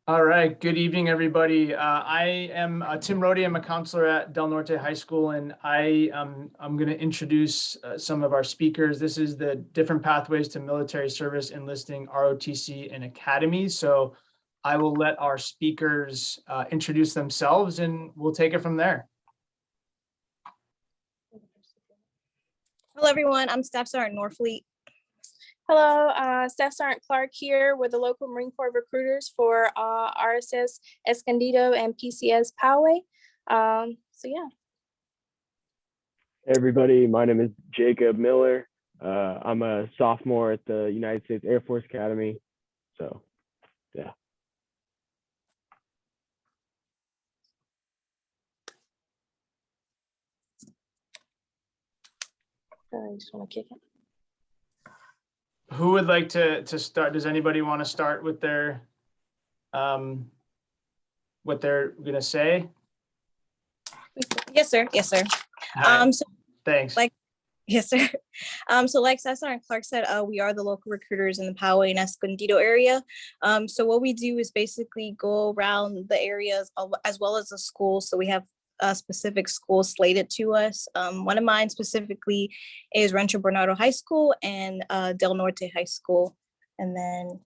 All right, good evening, everybody. I am Tim Rotc. I'm a counselor at Del Norte High School, and I'm going to introduce some of our speakers. This is the different pathways to military service, enlisting, ROTC, and academies. So I will let our speakers introduce themselves, and we'll take it from there. Hello, everyone. I'm Staff Sergeant Norfleet. Hello, Staff Sergeant Clark here with the local Marine Corps recruiters for RSS Escondido and PCS Poway. So yeah. Hey everybody, my name is Jacob Miller. I'm a sophomore at the United States Air Force Academy. So, yeah. I just want to kick it. Who would like to start? Does anybody want to start with their what they're going to say? Yes, sir. Yes, sir. So Thanks. Yes, sir. So like Staff Sergeant Clark said, we are the local recruiters in the Poway and Escondido area. So what we do is basically go around the areas as well as the schools. So we have specific schools slated to us. One of mine specifically is Rancho Bernardo High School and Del Norte High School. And then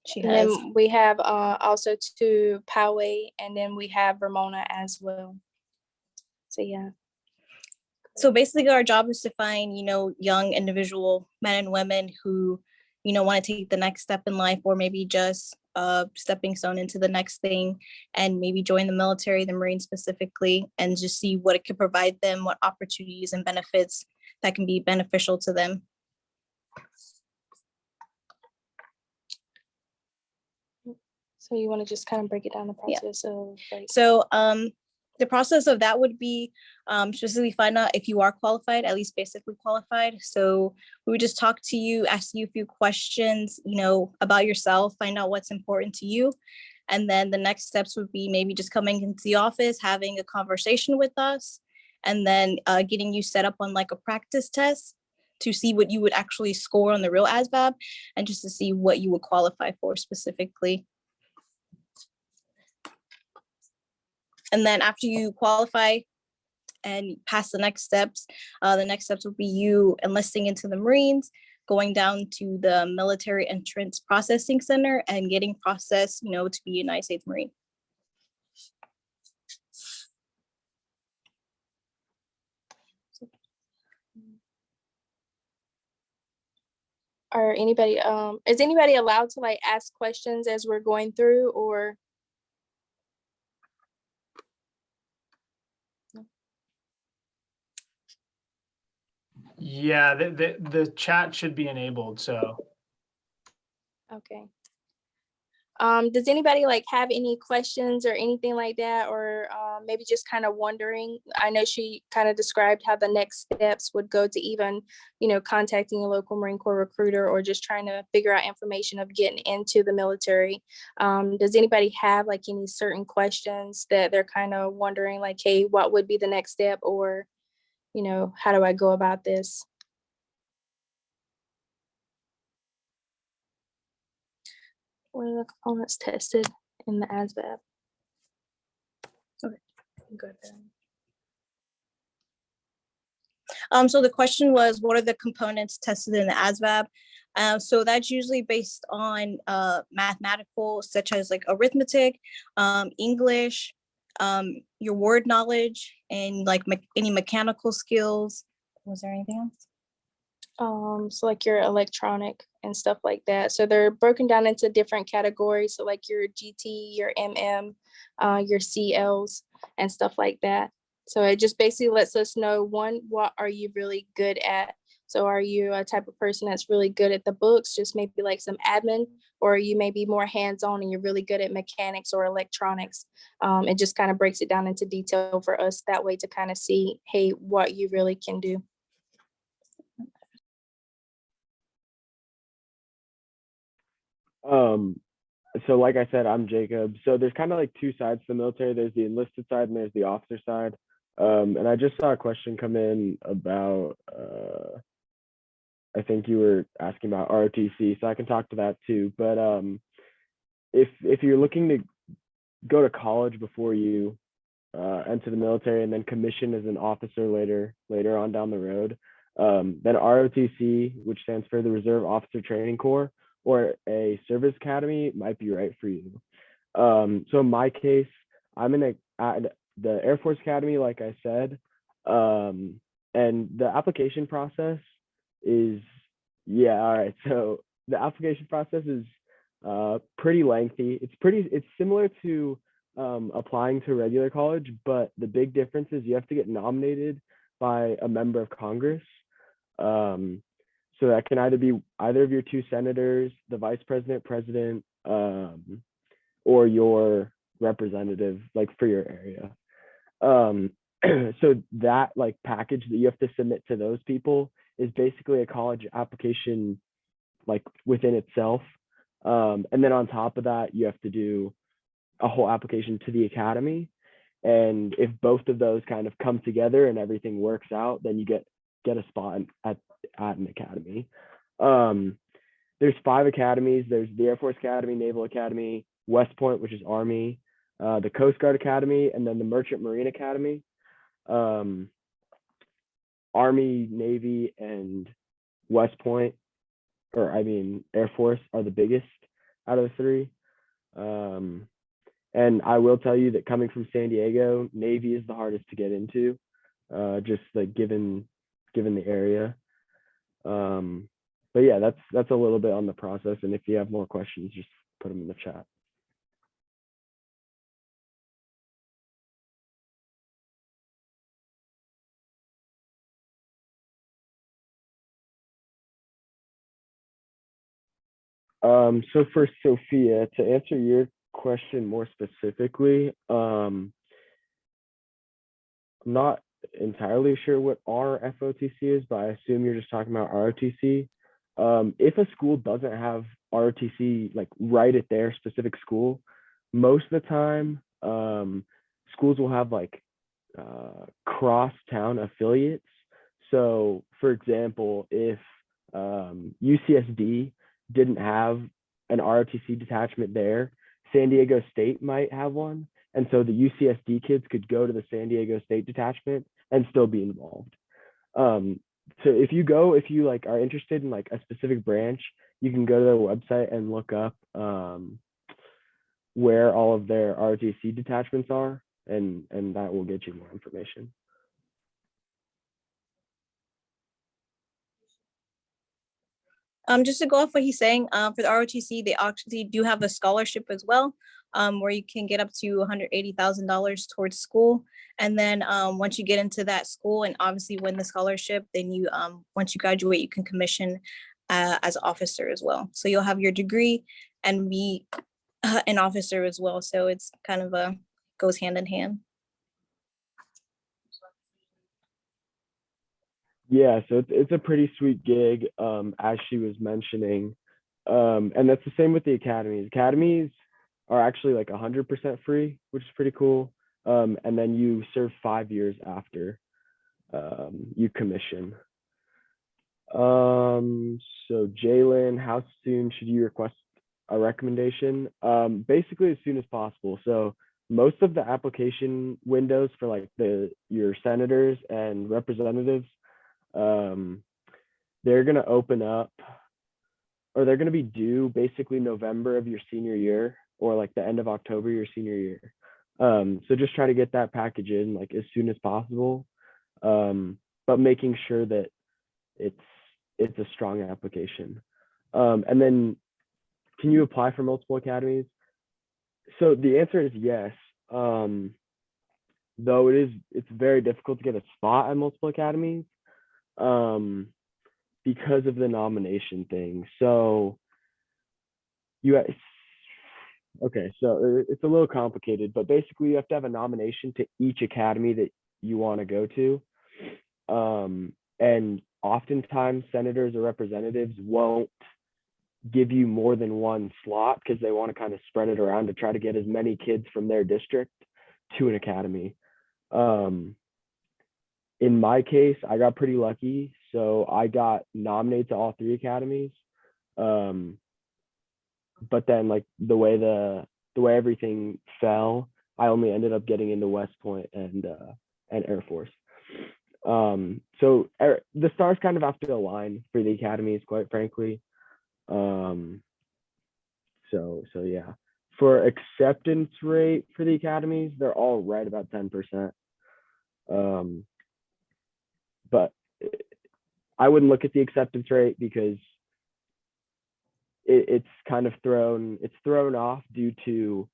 we have also to Poway, and then we have Ramona as well. So yeah. So basically our job is to find, young individual men and women who, want to take the next step in life, or maybe just stepping stone into the next thing, and maybe join the military, the Marines specifically, and just see what it could provide them, what opportunities and benefits that can be beneficial to them. So you want to just kind of break it down the process of like... So the process of that would be specifically find out if you are qualified, at least basically qualified. So we would just talk to you, ask you a few questions, about yourself, find out what's important to you. And then the next steps would be maybe just coming into the office, having a conversation with us, and then getting you set up on like a practice test to see what you would actually score on the real Asvab, and just to see what you would qualify for specifically. And then after you qualify and pass the next steps would be you enlisting into the Marines, going down to the Military Entrance Processing Center and getting processed, to be a United States Marine. Is anybody allowed to like ask questions as we're going through, or? Yeah, the chat should be enabled, so. Okay. Does anybody like have any questions or anything like that, or maybe just kind of wondering? I know she kind of described how the next steps would go to even, contacting a local Marine Corps recruiter, or just trying to figure out information of getting into the military. Does anybody have like any certain questions that they're kind of wondering, like, hey, what would be the next step, or, how do I go about this? What are the components tested in the Asvab? Okay, good. So the question was, what are the components tested in the Asvab? So that's usually based on mathematical, such as like arithmetic, English, your word knowledge, and like any mechanical skills. Was there anything else? So like your electronic and stuff like that. So they're broken down into different categories. So like your GT, your MM, your CLs and stuff like that. So it just basically lets us know, one, what are you really good at? So are you a type of person that's really good at the books, just maybe like some admin, or you may be more hands-on and you're really good at mechanics or electronics? It just kind of breaks it down into detail for us that way to kind of see, hey, what you really can do. So like I said, I'm Jacob. So there's kind of like two sides to the military. There's the enlisted side and there's the officer side. And I just saw a question come in about, I think you were asking about ROTC, so I can talk to that too. But if you're looking to go to college before you enter the military, and then commission as an officer later on down the road. Then ROTC, which stands for the Reserve Officer Training Corps, or a service academy, might be right for you. So in my case, I'm in the Air Force Academy, like I said, and the application process is, yeah, all right. So the application process is pretty lengthy. It's similar to applying to regular college, but the big difference is you have to get nominated by a member of Congress. So that can either be either of your two senators, the vice president, president, or your representative, like for your area. So that like package that you have to submit to those people is basically a college application like within itself. And then on top of that, you have to do a whole application to the academy. And if both of those kind of come together and everything works out, then you get a spot at an academy. There's 5 academies. There's the Air Force Academy, Naval Academy, West Point, which is Army, the Coast Guard Academy, and then the Merchant Marine Academy. Army, Navy, and West Point, or I mean Air Force, are the biggest out of the 3. And I will tell you that coming from San Diego, Navy is the hardest to get into, just like given the area. But yeah, that's a little bit on the process. And if you have more questions, just put them in the chat. So for Sophia, to answer your question more specifically, I'm not entirely sure what RFOTC is, but I assume you're just talking about ROTC. If a school doesn't have ROTC like right at their specific school, most of the time schools will have like cross-town affiliates. So for example, if UCSD didn't have an ROTC detachment there, San Diego State might have one. And so the UCSD kids could go to the San Diego State detachment and still be involved. So if you like are interested in like a specific branch, you can go to their website and look up where all of their ROTC detachments are, and that will get you more information. Just to go off what he's saying, for the ROTC, they actually do have a scholarship as well, where you can get up to $180,000 towards school. And then once you get into that school and obviously win the scholarship, then you, once you graduate, you can commission as an officer as well. So you'll have your degree and be an officer as well. So it's kind of goes hand in hand. Yeah, so it's a pretty sweet gig, as she was mentioning. And that's the same with the academies. Academies are actually like 100% free, which is pretty cool. And then you serve 5 years after you commission. So Jalen, how soon should you request a recommendation? Basically as soon as possible. So most of the application windows for like your senators and representatives, they're going to open up, or they're going to be due basically November of your senior year, or like the end of October your senior year. So just try to get that package in like as soon as possible, but making sure that it's a strong application. And then can you apply for multiple academies? So the answer is yes, though it's very difficult to get a spot at multiple academies because of the nomination thing. So okay, so it's a little complicated, but basically you have to have a nomination to each academy that you want to go to. And oftentimes senators or representatives won't give you more than one slot because they want to kind of spread it around to try to get as many kids from their district to an academy. In my case, I got pretty lucky. So I got nominated to all 3 academies. But then like the way the the way everything fell, I only ended up getting into West Point and Air Force. So the stars kind of have to align for the academies, quite frankly. So yeah, for acceptance rate for the academies, they're all right about 10%. But I wouldn't look at the acceptance rate because it's kind of thrown off due to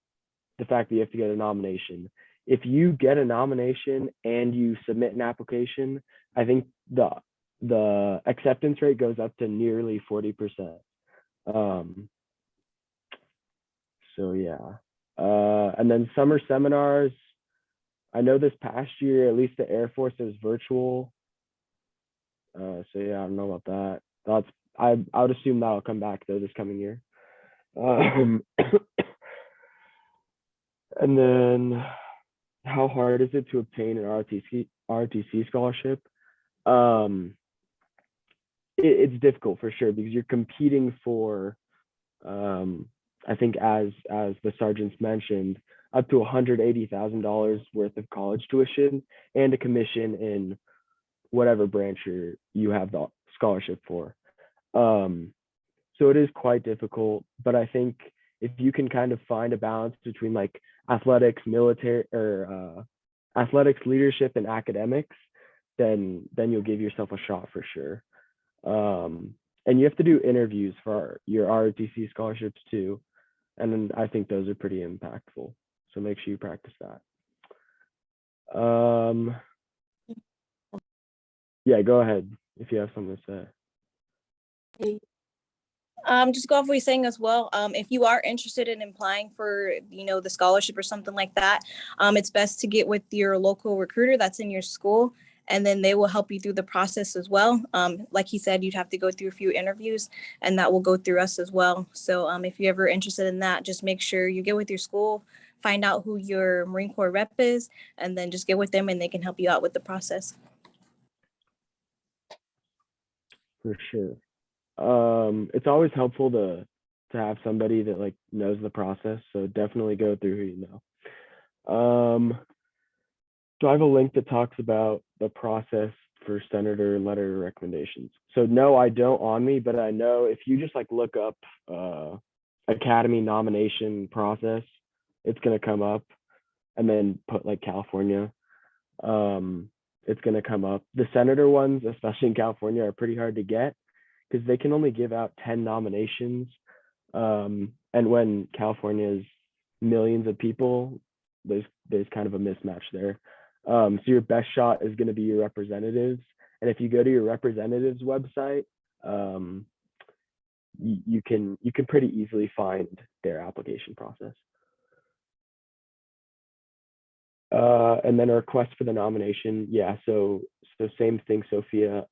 the fact that you have to get a nomination. If you get a nomination and you submit an application, I think the acceptance rate goes up to nearly 40%. So yeah. And then summer seminars, I know this past year, at least the Air Force, is virtual. So yeah, I don't know about that. I would assume that'll come back though this coming year. And then how hard is it to obtain an ROTC scholarship? It's difficult for sure because you're competing for, I think as the sergeants mentioned, up to $180,000 worth of college tuition and a commission in whatever branch you have the scholarship for. So it is quite difficult, but I think if you can kind of find a balance between like athletics, military, or athletics, leadership, and academics, then you'll give yourself a shot for sure. And you have to do interviews for your ROTC scholarships too, and then I think those are pretty impactful. So make sure you practice that. Yeah, go ahead if you have something to say. Just go off what you're saying as well. If you are interested in applying for, the scholarship or something like that, it's best to get with your local recruiter that's in your school, and then they will help you through the process as well. Like he said, you'd have to go through a few interviews, and that will go through us as well. So if you're ever interested in that, just make sure you get with your school, find out who your Marine Corps rep is, and then just get with them and they can help you out with the process. For sure. It's always helpful to have somebody that like knows the process, so definitely go through who you know. Do I have a link that talks about the process for senator letter recommendations? So no, I don't on me, but I know if you just like look up Academy nomination process, it's gonna come up, and then put like California. It's gonna come up. The senator ones, especially in California, are pretty hard to get because they can only give out 10 nominations. And when California is millions of people, there's kind of a mismatch there. So your best shot is going to be your representatives. And if you go to your representatives website, you can pretty easily find their application process. And then a request for the nomination. Yeah, so same thing, Sophia.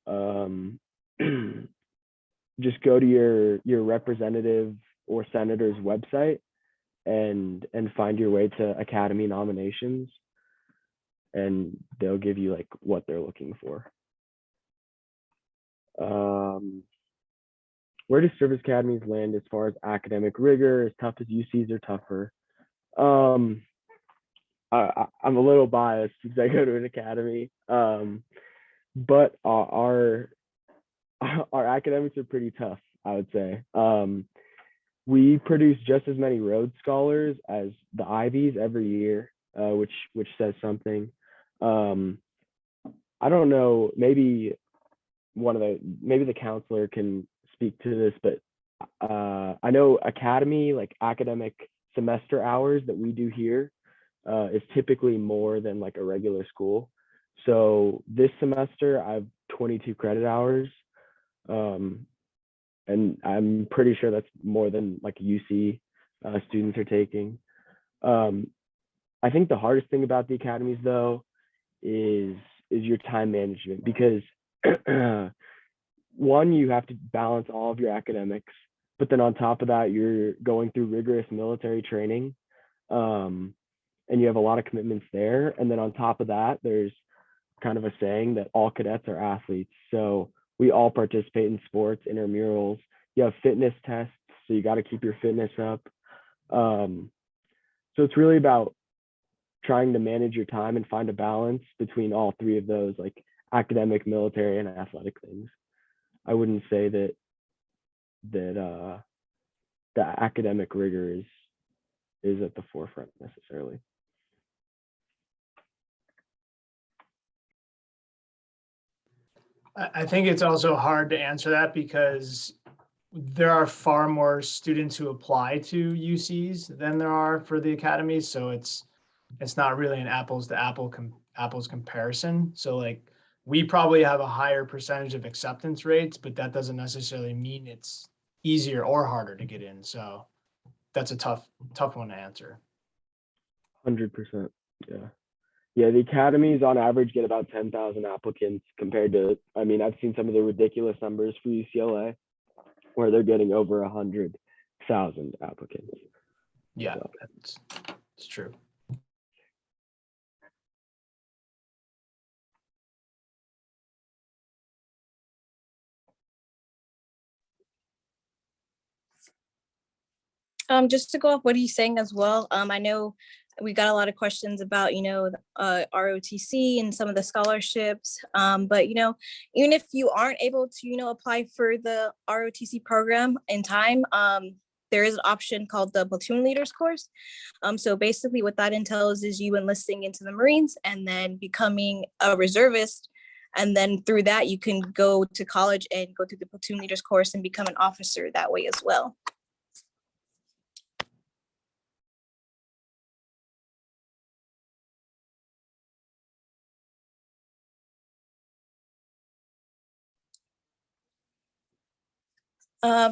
Just go to your representative or senator's website and find your way to Academy nominations, and they'll give you like what they're looking for. Where do service academies land as far as academic rigor? As tough as UCs or tougher? I'm a little biased because I go to an academy, but our academics are pretty tough, I would say. We produce just as many Rhodes Scholars as the Ivies every year, which says something. I don't know, maybe the counselor can speak to this, but I know Academy, like academic semester hours that we do here, is typically more than like a regular school. So this semester I have 22 credit hours, and I'm pretty sure that's more than like UC students are taking. I think the hardest thing about the academies though is your time management, because one, you have to balance all of your academics, but then on top of that, you're going through rigorous military training, and you have a lot of commitments there. And then on top of that, there's kind of a saying that all cadets are athletes. So we all participate in sports, intramurals. You have fitness tests, so you got to keep your fitness up. So it's really about trying to manage your time and find a balance between all three of those, like academic, military, and athletic things. I wouldn't say that the academic rigor is at the forefront necessarily. I think it's also hard to answer that because there are far more students who apply to UCs than there are for the academies. So it's not really an apples to apples comparison. So like we probably have a higher percentage of acceptance rates, but that doesn't necessarily mean it's easier or harder to get in. So that's a tough one to answer. 100%. Yeah. Yeah, the academies on average get about 10,000 applicants compared to, I mean, I've seen some of the ridiculous numbers for UCLA where they're getting over 100,000 applicants. Yeah, So. it's true. Just to go off what he's saying as well, I know we got a lot of questions about, ROTC and some of the scholarships. But, even if you aren't able to, apply for the ROTC program in time, there is an option called the Platoon Leaders course. So basically what that entails is you enlisting into the Marines and then becoming a reservist. And then through that, you can go to college and go through the Platoon Leaders course and become an officer that way as well.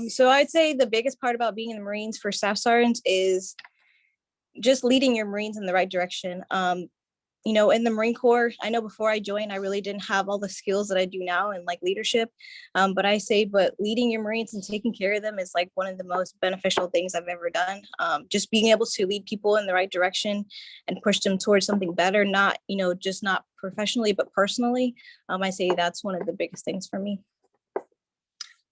So I'd say the biggest part about being in the Marines for staff sergeants is just leading your Marines in the right direction. In the Marine Corps, I know before I joined, I really didn't have all the skills that I do now in like leadership. But leading your Marines and taking care of them is like one of the most beneficial things I've ever done. Just being able to lead people in the right direction and push them towards something better, not professionally, but personally. I say that's one of the biggest things for me.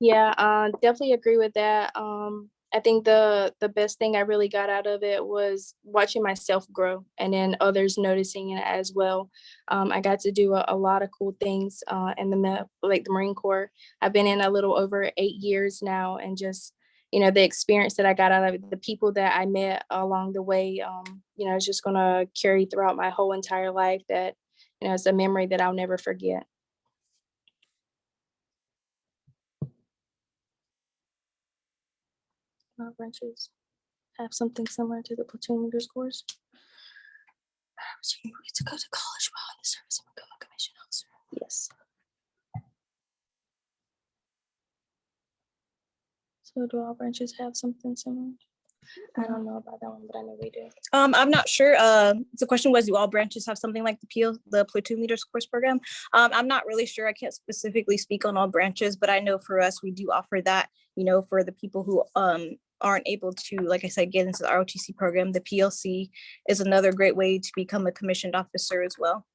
Yeah, definitely agree with that. I think the best thing I really got out of it was watching myself grow and then others noticing it as well. I got to do a lot of cool things in the Marine Corps. I've been in a little over 8 years now, and just the experience that I got out of it, the people that I met along the way, it's just gonna carry throughout my whole entire life. That it's a memory that I'll never forget. Branches have something similar to the Platoon Leaders course. So you get to go to college while in the service and become a commissioned officer. Yes. So do all branches have something similar? I don't know about that one, but I know we do. I'm not sure. The question was, do all branches have something like the Platoon Leaders course program? I'm not really sure. I can't specifically speak on all branches, but I know for us, we do offer that, for the people who aren't able to, like I said, get into the ROTC program. The PLC is another great way to become a commissioned officer as well.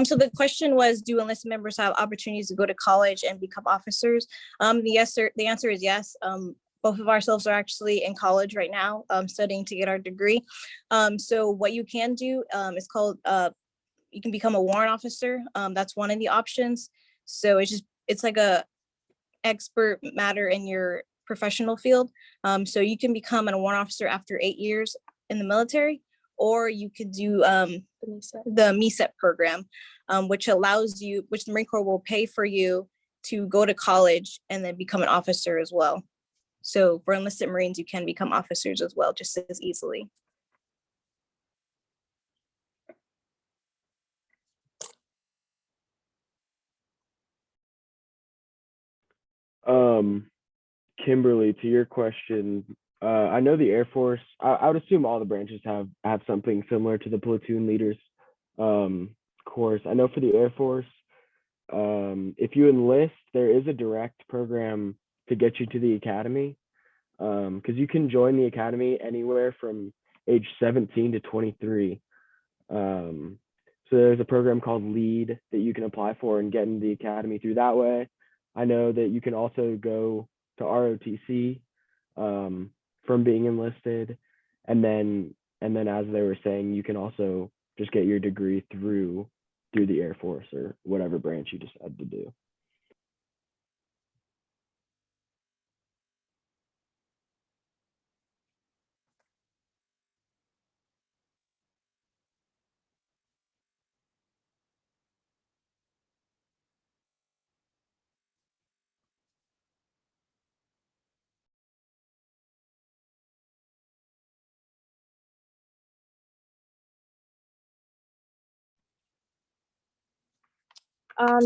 So the question was, do enlisted members have opportunities to go to college and become officers? The answer is yes. Both of ourselves are actually in college right now, studying to get our degree. So what you can do is called, you can become a warrant officer. That's one of the options. So it's like a expert matter in your professional field. So you can become a warrant officer after 8 years in the military, or you could do the MESET program, which the Marine Corps will pay for you to go to college and then become an officer as well. So for enlisted Marines, you can become officers as well, just as easily. Kimberly, to your question, I know the Air Force, I would assume all the branches have something similar to the Platoon Leaders course. I know for the Air Force, if you enlist, there is a direct program to get you to the academy, because you can join the academy anywhere from age 17 to 23. So there's a program called Lead that you can apply for and get into the academy through that way. I know that you can also go to ROTC from being enlisted, and then as they were saying, you can also just get your degree through the Air Force or whatever branch you decide to do.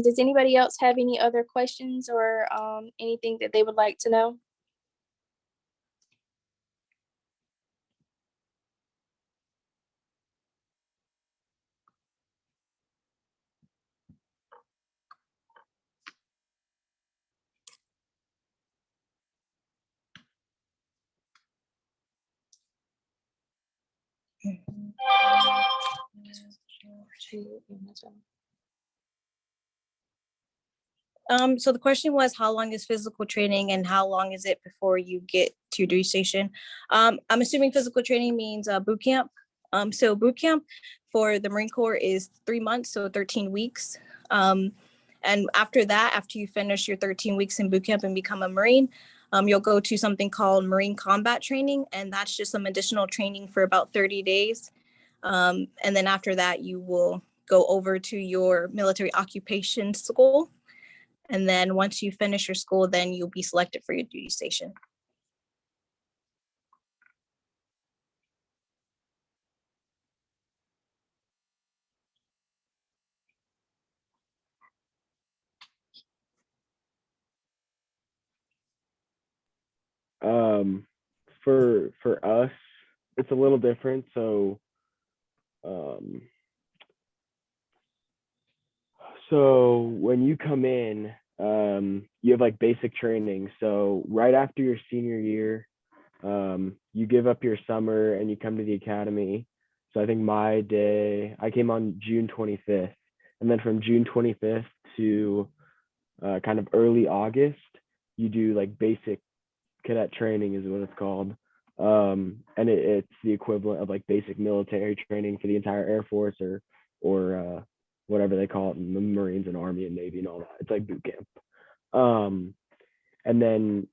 Does anybody else have any other questions or anything that they would like to know? So the question was, how long is physical training and how long is it before you get to your duty station? I'm assuming physical training means boot camp. So boot camp for the Marine Corps is 3 months, so 13 weeks. And after that, after you finish your 13 weeks in boot camp and become a Marine, you'll go to something called Marine Combat Training, and that's just some additional training for about 30 days. And then after that, you will go over to your military occupation school. And then once you finish your school, then you'll be selected for your duty station. For us, it's a little different. So when you come in, you have like basic training. So right after your senior year, you give up your summer and you come to the academy. So I think I came on June 25th, and then from June 25th to kind of early August, you do like basic cadet training is what it's called. And it's the equivalent of like basic military training for the entire Air Force or whatever they call it in the Marines and Army and Navy and all that. It's like boot camp. And then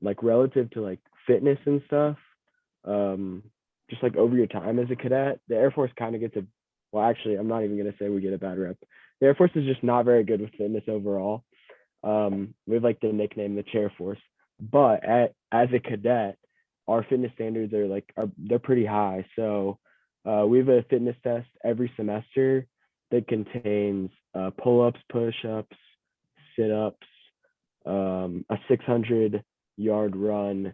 like relative to like fitness and stuff, just like over your time as a cadet, the Air Force kind of gets well, actually, I'm not even going to say we get a bad rep. The Air Force is just not very good with fitness overall. We have like the nickname the Chair Force, but as a cadet, our fitness standards they're pretty high. So we have a fitness test every semester that contains pull-ups, push-ups, sit-ups, a 600-yard run,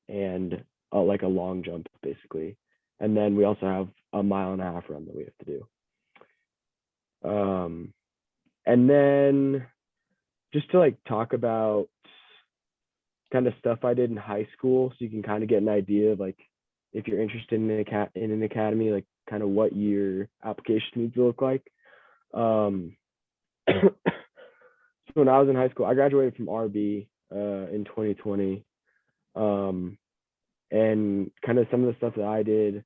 and like a long jump, basically. And then we also have a 1.5-mile run that we have to do. And then just to like talk about kind of stuff I did in high school, so you can kind of get an idea of like if you're interested in an academy, like kind of what your application needs to look like. So when I was in high school, I graduated from RB in 2020. And kind of some of the stuff that I did,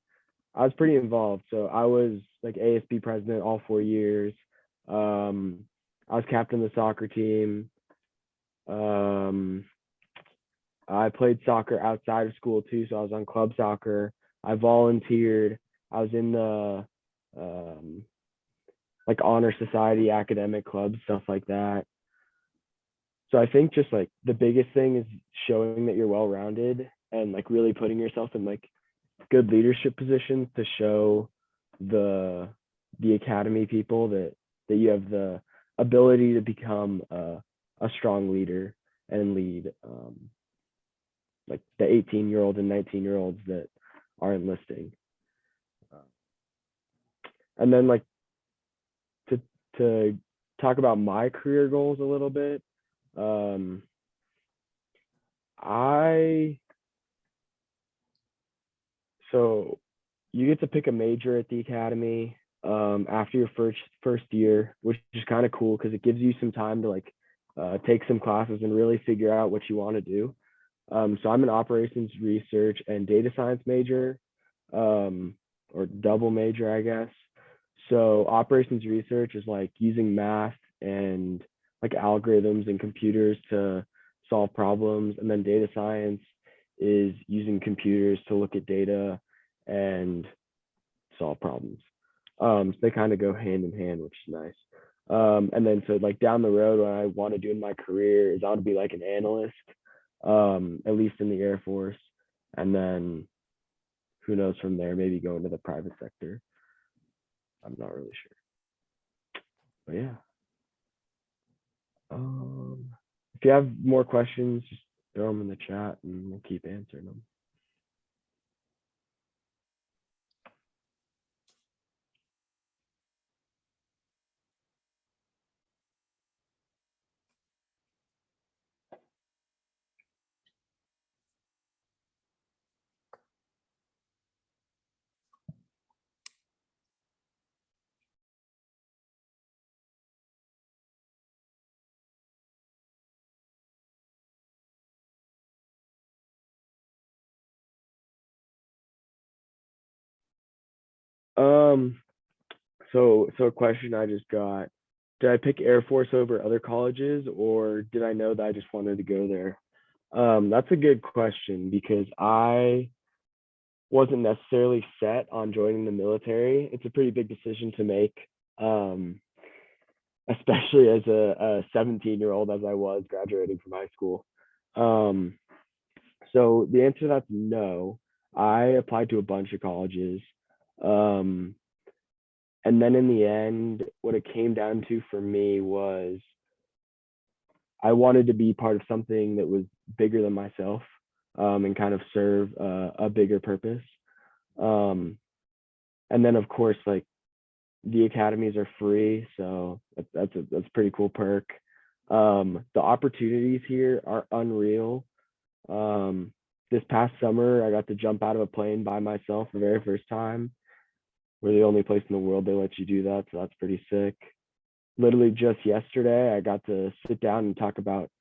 I was pretty involved. So I was like ASB president all 4 years. I was captain of the soccer team. I played soccer outside of school too, so I was on club soccer. I volunteered. I was in the like honor society, academic clubs, stuff like that. So I think just like the biggest thing is showing that you're well-rounded and like really putting yourself in like good leadership positions to show the academy people that you have the ability to become a strong leader and lead like the 18-year-olds and 19-year-olds that are enlisting. And then like to talk about my career goals a little bit, so you get to pick a major at the academy. after your first year, which is kind of cool because it gives you some time to like take some classes and really figure out what you want to do. So I'm an operations research and data science major, or double major, I guess. So operations research is like using math and like algorithms and computers to solve problems. And then data science is using computers to look at data and solve problems. So they kind of go hand in hand, which is nice. And then so like down the road, what I want to do in my career is I want to be like an analyst, at least in the Air Force. And then who knows from there, maybe go into the private sector. I'm not really sure. But yeah. If you have more questions, just throw them in the chat and we'll keep answering them. So a question I just got, did I pick Air Force over other colleges, or did I know that I just wanted to go there? That's a good question because I wasn't necessarily set on joining the military. It's a pretty big decision to make, especially as a 17-year-old as I was graduating from high school. So the answer to that's no. I applied to a bunch of colleges. And then in the end, what it came down to for me was I wanted to be part of something that was bigger than myself, and kind of serve a bigger purpose. And then of course, like the academies are free, so that's a pretty cool perk. The opportunities here are unreal. This past summer, I got to jump out of a plane by myself the very first time. We're the only place in the world they let you do that, so that's pretty sick. Literally just yesterday, I got to sit down and talk about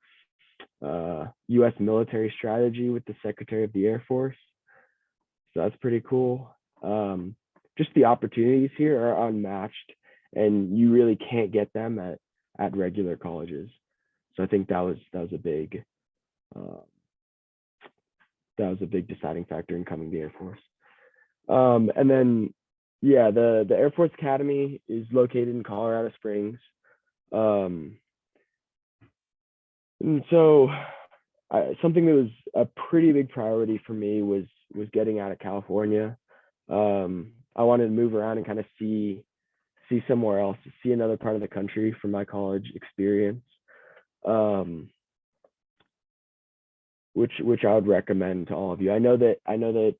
U.S. military strategy with the Secretary of the Air Force. So that's pretty cool. Just the opportunities here are unmatched, and you really can't get them at regular colleges. So I think that was a big deciding factor in coming to the Air Force. And then yeah, the Air Force Academy is located in Colorado Springs. And so something that was a pretty big priority for me was getting out of California. I wanted to move around and kind of see somewhere else, see another part of the country from my college experience, which I would recommend to all of you. I know that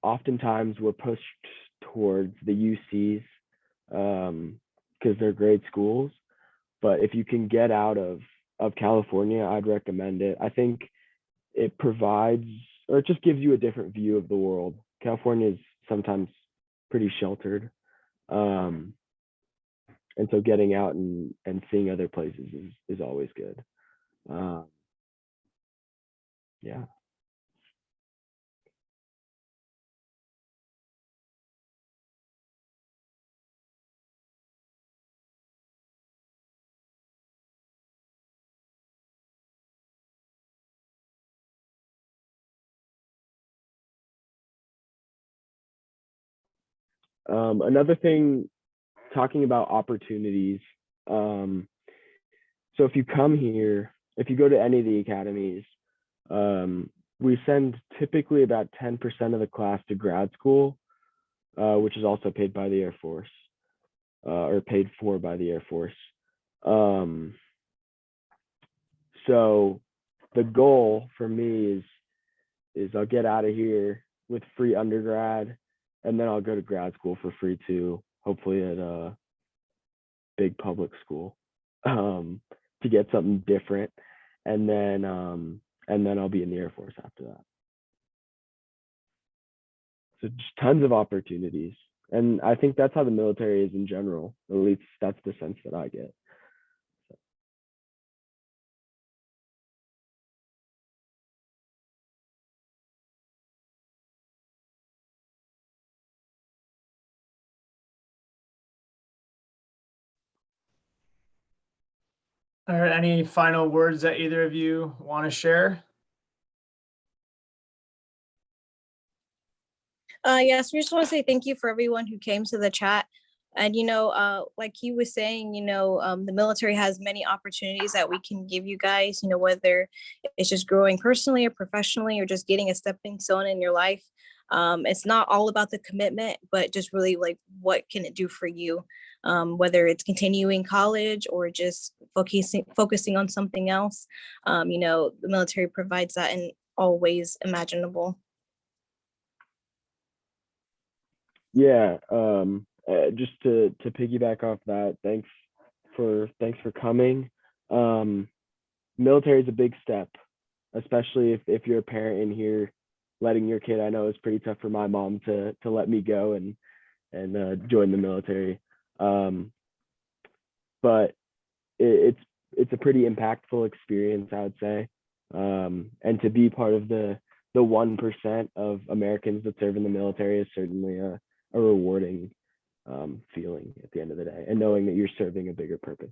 oftentimes we're pushed towards the UCs because they're great schools, but if you can get out of California, I'd recommend it. I think it provides, or it just gives you a different view of the world. California is sometimes pretty sheltered, and so getting out and seeing other places is always good. Yeah. Another thing, talking about opportunities. So if you come here, if you go to any of the academies, we send typically about 10% of the class to grad school, which is also paid by the Air Force, or paid for by the Air Force. So the goal for me is I'll get out of here with free undergrad, and then I'll go to grad school for free too, hopefully at a big public school, to get something different, and then I'll be in the Air Force after that. So just tons of opportunities. And I think that's how the military is in general. At least that's the sense that I get. All right, any final words that either of you want to share? Yes, we just want to say thank you for everyone who came to the chat. And, like he was saying, the military has many opportunities that we can give you guys, whether it's just growing personally or professionally or just getting a stepping stone in your life. It's not all about the commitment, but just really like what can it do for you, whether it's continuing college or just focusing on something else. The military provides that in all ways imaginable. Yeah, just to piggyback off that, thanks for coming. Military is a big step, especially if you're a parent in here, letting your kid. I know it's pretty tough for my mom to let me go and join the military, but it's a pretty impactful experience, I would say, and to be part of the 1% of Americans that serve in the military is certainly a rewarding feeling at the end of the day, and knowing that you're serving a bigger purpose.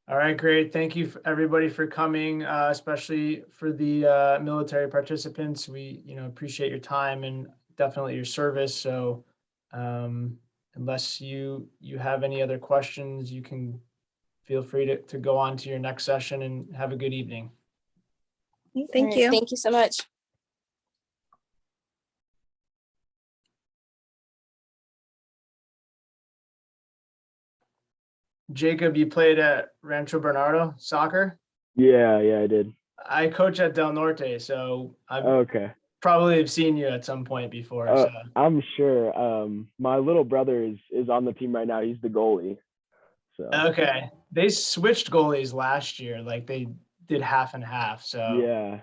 All right, great. Thank you everybody for coming, especially for the military participants. We, appreciate your time and definitely your service. So unless you have any other questions, you can feel free to go on to your next session, and have a good evening. Thank you. Thank you so much. Jacob, you played at Rancho Bernardo soccer? Yeah, I did. I coach at Del Norte, so I Okay. probably have seen you at some point before. So. I'm sure. My little brother is on the team right now. He's the goalie. So. Okay, they switched goalies last year. Like they did half and half. So yeah,